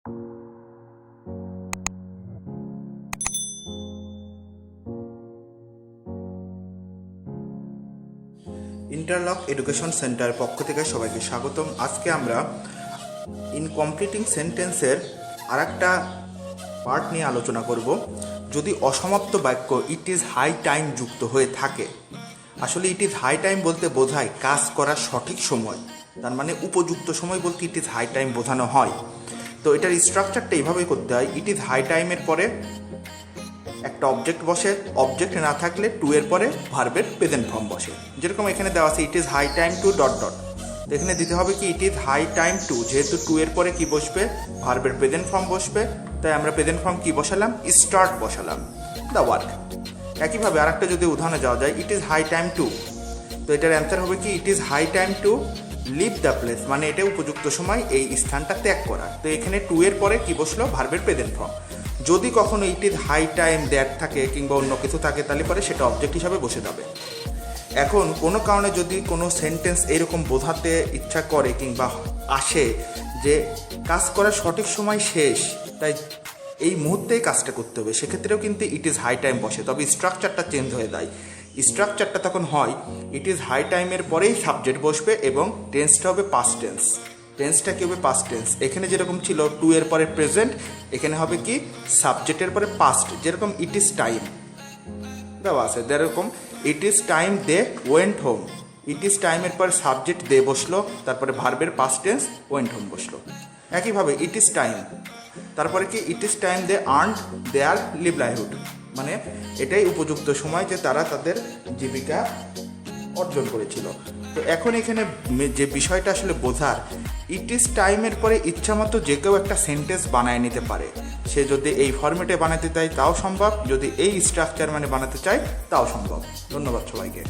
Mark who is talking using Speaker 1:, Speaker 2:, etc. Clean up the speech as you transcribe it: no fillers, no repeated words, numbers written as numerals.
Speaker 1: Interlock education centre পক্ষ থেকে সবাইকে স্বাগতম। আজকে আমরা ইনকমপ্লিটিং সেন্টেন্সের আরেকটা পার্ট নিয়ে আলোচনা করব। যদি অসমাপ্ত বাক্য ইট ইজ হাই টাইম যুক্ত হয়ে থাকে, আসলে ইট ইজ হাই টাইম বলতে বোঝায় কাজ করার সঠিক সময়, তার মানে উপযুক্ত সময় বলতে ইট ইজ হাই টাইম বোঝানো হয়। তো এটার স্ট্রাকচারটা এইভাবেই করতে হয়। ইট ইজ হাই টাইমের পরে একটা অবজেক্ট বসে, অবজেক্ট না থাকলে টু এর পরে ভার্বের প্রেজেন্ট ফর্ম বসে। যেরকম এখানে দেওয়া আছে it is high time to dot dot, তো এখানে দিতে হবে কি it is high time to, যেহেতু টু এর পরে কি বসবে, ভার্বের প্রেজেন্ট ফর্ম বসবে, তাই আমরা প্রেজেন্ট ফর্ম কি বসালাম, স্টার্ট বসালাম দ্য ওয়ার্ক। একইভাবে আরেকটা যদি উদাহরণে যাওয়া যায়, it is high time to, তো এটার অ্যান্সার হবে কি it is high time to leave the place, মানে এটা উপযুক্ত সময় এই স্থানটা ত্যাগ করা। তো এখানে টু এর পরে কি বসলো, ভার্বের প্রেজেন্ট ফর্ম। যদি কখনো it is high time that থাকে কিংবা অন্য কিছু থাকে, তাহলে পরে সেটা অবজেক্ট হিসাবে বসে যাবে। এখন কোনো কারণে যদি কোনো সেন্টেন্স এরকম বোঝাতে ইচ্ছা করে কিংবা আসে যে কাজ করার সঠিক সময় শেষ, তাই এই মুহূর্তেই কাজটা করতে হবে, সেক্ষেত্রেও কিন্তু ইট ইজ হাই টাইম বসে, তবে স্ট্রাকচারটা চেঞ্জ হয়ে যায়। স্ট্রাকচারটা তখন হয় ইট ইজ হাই টাইমের পরেই সাবজেক্ট বসবে এবং টেন্সটা হবে পাস্ট টেন্স। টেন্সটা কি হবে, পাস্ট টেন্স। এখানে যেরকম ছিল টু এর পরে প্রেজেন্ট, এখানে হবে কি সাবজেক্টের পরে পাস্ট। যেরকম ইট ইজ টাইম দেওয়া আছে, যেরকম it is time they went home, it is টাইমের পর সাবজেক্ট দে বসলো, তারপরে ভার্বের পাস্ট টেন্স ওয়েন্ট হোম বসলো। একইভাবে ইট ইজ টাইম, তারপরে কি it is time they earned their livelihood, মানে এটাই উপযুক্ত সময় যে তারা তাদের জীবিকা অর্জন করেছিল। তো এখন এখানে যে বিষয়টা আসলে বোঝার, ইট ইজ টাইমের পরে ইচ্ছামতো যে কেউ একটা সেন্টেন্স বানায় নিতে পারে। সে যদি এই ফরম্যাটে বানাতে চায় তাও সম্ভব, যদি এই স্ট্রাকচার মানে বানাতে চায় তাও সম্ভব। ধন্যবাদ সবাইকে।